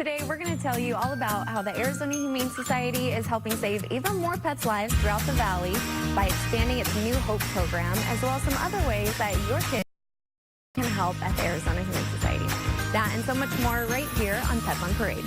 Today, we're going to tell you all about how the Arizona Humane Society is helping save even more pets' lives throughout the valley by expanding its New Hope program, as well as some other ways that your kids can help at the Arizona Humane Society. That and so much more right here on Pets on Parade.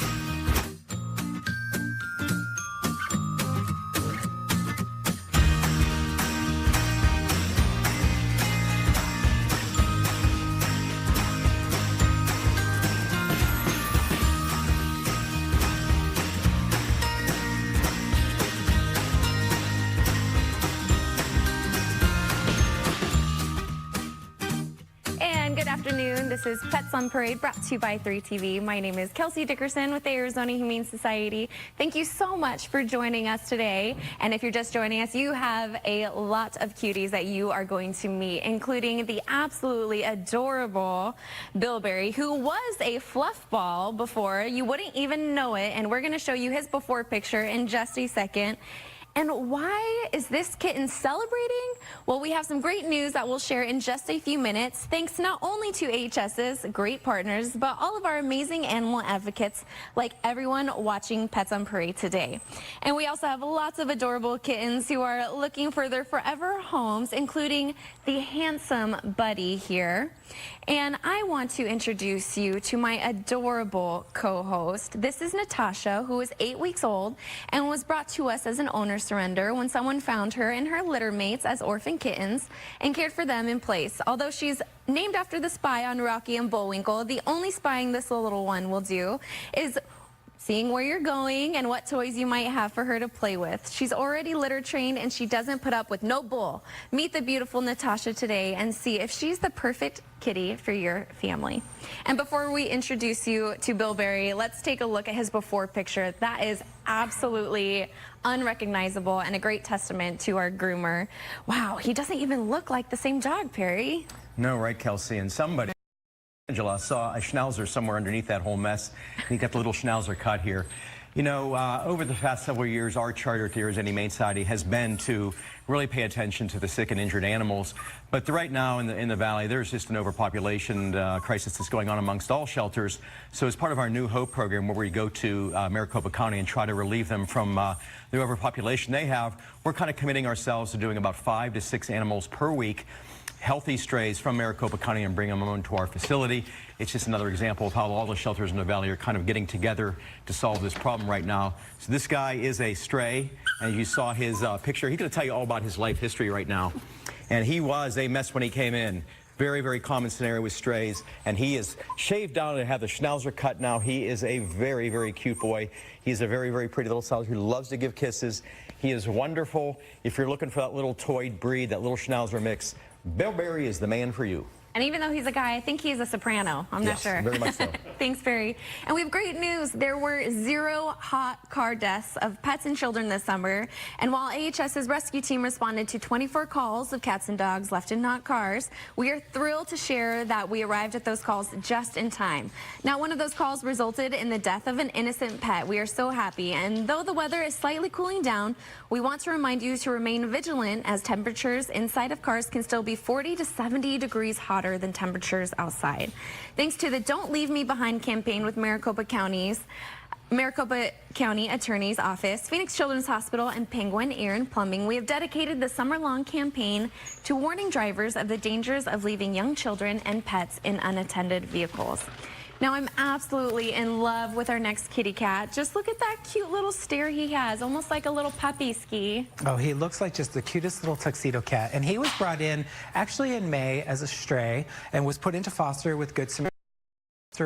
Good afternoon. This is Pets on Parade, brought to you by 3TV. My name is Kelsey Dickerson with the Arizona Humane Society. Thank you so much for joining us today. And if you're just joining us, you have a lot of cuties that you are going to meet, including the absolutely adorable Bilberry, who was a fluff ball before. You wouldn't even know it. And we're going to show you his before picture in just a second. And why is this kitten celebrating? Well, we have some great news that we'll share in just a few minutes, thanks not only to AHS's great partners, but all of our amazing animal advocates, like everyone watching Pets on Parade today. And we also have lots of adorable kittens who are looking for their forever homes, including the handsome Buddy here. And I want to introduce you to my adorable co-host. This is Natasha, who is 8 weeks old and was brought to us as an owner surrender when someone found her and her litter mates as orphan kittens and cared for them in place. Although she's named after the spy on Rocky and Bullwinkle, the only spying this little one will do is seeing where you're going and what toys you might have for her to play with. She's already litter trained and she doesn't put up with no bull. Meet the beautiful Natasha today and see if she's the perfect kitty for your family. And before we introduce you to Bilberry, let's take a look at his before picture. That is absolutely unrecognizable and a great testament to our groomer. Wow, he doesn't even look like the same dog, Perry. No, right, Kelsey, and somebody Angela saw a schnauzer somewhere underneath that whole mess. You got the little schnauzer cut here. You know, over the past several years, our charter at the Arizona Humane Society has been to really pay attention to the sick and injured animals. But right now in the valley, there's just an overpopulation crisis that's going on amongst all shelters. So as part of our New Hope program, where we go to Maricopa County and try to relieve them from the overpopulation they have, we're kind of committing ourselves to doing about 5 to 6 animals per week, healthy strays from Maricopa County, and bring them onto our facility. It's just another example of how all the shelters in the valley are kind of getting together to solve this problem right now. So this guy is a stray, and you saw his picture. He's going to tell you all about his life history right now. And he was a mess when he came in. Very, very common scenario with strays. And he is shaved down and have the schnauzer cut now. He is a very, very cute boy. He's a very, very pretty little schnauzer who loves to give kisses. He is wonderful. If you're looking for that little toy breed, that little schnauzer mix, Bilberry is the man for you. And even though he's a guy, I think he's a soprano. I'm not sure. Very much so. Thanks, Barry. And we have great news. There were 0 hot car deaths of pets and children this summer. And while AHS's rescue team responded to 24 calls of cats and dogs left in hot cars, we are thrilled to share that we arrived at those calls just in time. Now, one of those calls resulted in the death of an innocent pet. We are so happy. And though the weather is slightly cooling down, we want to remind you to remain vigilant, as temperatures inside of cars can still be 40 to 70 degrees hotter than temperatures outside. Thanks to the Don't Leave Me Behind campaign with Maricopa County Attorney's Office, Phoenix Children's Hospital, and Penguin Air and Plumbing, we have dedicated the summer-long campaign to warning drivers of the dangers of leaving young children and pets in unattended vehicles. Now, I'm absolutely in love with our next kitty cat. Just look at that cute little stare he has, almost like a little puppy ski. Oh, he looks like just the cutest little tuxedo cat. And he was brought in actually in May as a stray and was put into foster with Good Samaritan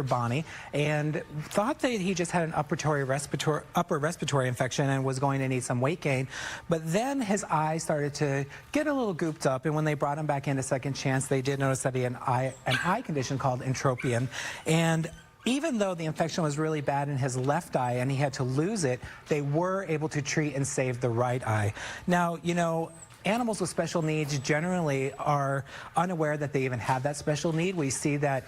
Bonnie, and thought that he just had an upper respiratory infection and was going to need some weight gain. But then his eye started to get a little gooped up, and when they brought him back into Second Chance, they did notice that he had an eye condition called entropion. And even though the infection was really bad in his left eye and he had to lose it, they were able to treat and save the right eye. Now, you know, animals with special needs generally are unaware that they even have that special need. We see that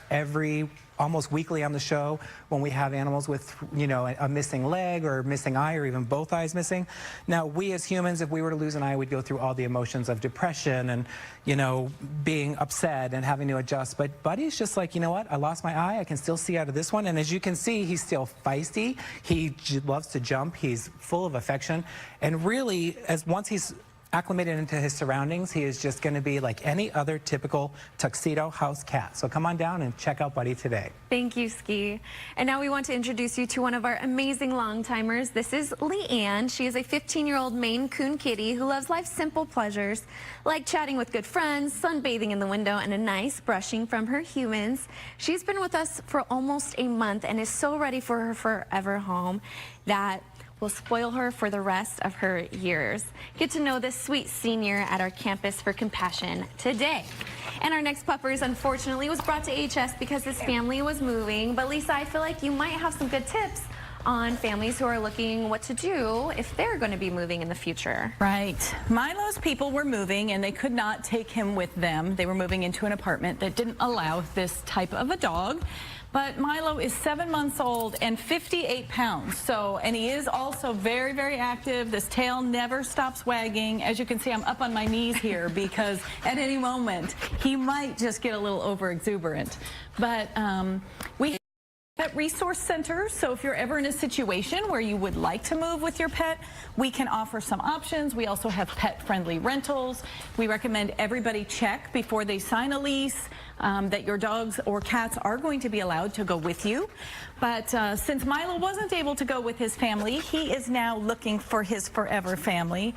almost weekly on the show when we have animals with, you know, a missing leg or missing eye or even both eyes missing. Now, we as humans, if we were to lose an eye, we'd go through all the emotions of depression and, you know, being upset and having to adjust. But Buddy's just like, you know what, I lost my eye, I can still see out of this one. And as you can see, he's still feisty. He loves to jump. He's full of affection. And really, once he's acclimated into his surroundings, he is just going to be like any other typical tuxedo house cat. So come on down and check out Buddy today. Thank you, Ski. And now we want to introduce you to one of our amazing long-timers. This is Leanne. She is a 15-year-old Maine Coon kitty who loves life's simple pleasures, like chatting with good friends, sunbathing in the window, and a nice brushing from her humans. She's been with us for almost a month and is so ready for her forever home that will spoil her for the rest of her years. Get to know this sweet senior at our Campus for Compassion today. And our next puppers, unfortunately, was brought to HS because his family was moving. But Lisa, I feel like you might have some good tips on families who are looking what to do if they're going to be moving in the future. Right. Milo's people were moving and they could not take him with them. They were moving into an apartment that didn't allow this type of a dog. But Milo is 7 months old and 58 pounds. And he is also very, very active. This tail never stops wagging. As you can see, I'm up on my knees here because at any moment he might just get a little over exuberant. But we Pet resource centers, so if you're ever in a situation where you would like to move with your pet, we can offer some options. We also have pet-friendly rentals. We recommend everybody check before they sign a lease that your dogs or cats are going to be allowed to go with you. But since Milo wasn't able to go with his family, he is now looking for his forever family.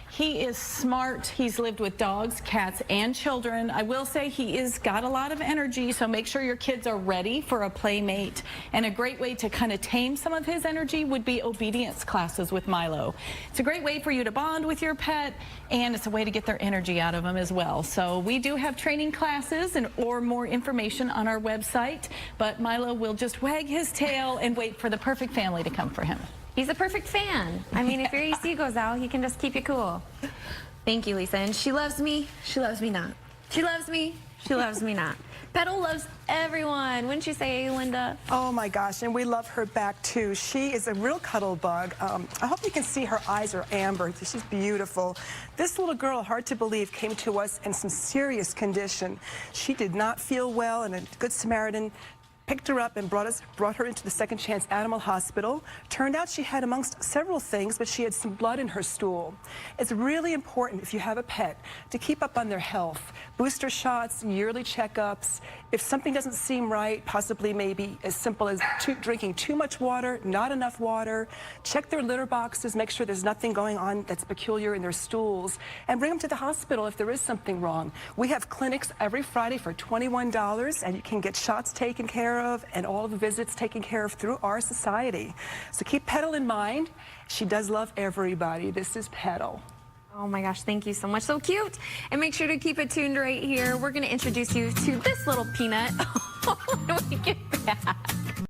He is smart. He's lived with dogs, cats, and children. I will say he is got a lot of energy, so make sure your kids are ready for a playmate. And a great way to kind of tame some of his energy would be obedience classes with Milo. It's a great way for you to bond with your pet, and it's a way to get their energy out of them as well. So we do have training classes or more information on our website, but Milo will just wag his tail and wait for the perfect family to come for him. He's a perfect fan. I mean, if your AC goes out, he can just keep you cool. Thank you, Lisa. And she loves me not. She loves me not. Petal loves everyone. Wouldn't you say, Linda? Oh my gosh, and we love her back too. She is a real cuddle bug. I hope you can see her eyes are amber. She's beautiful. This little girl, hard to believe, came to us in some serious condition. She did not feel well, and a Good Samaritan picked her up and brought her into the Second Chance Animal Hospital. Turned out she had, amongst several things, but she had some blood in her stool. It's really important, if you have a pet, to keep up on their health. Booster shots, yearly checkups. If something doesn't seem right, possibly maybe as simple as drinking too much water, not enough water. Check their litter boxes, make sure there's nothing going on that's peculiar in their stools, and bring them to the hospital if there is something wrong. We have clinics every Friday for $21, and you can get shots taken care of and all the visits taken care of through our society. So keep Petal in mind. She does love everybody. This is Petal. Oh my gosh, thank you so much. So cute. And make sure to keep it tuned right here. We're going to introduce you to this little peanut when we get back.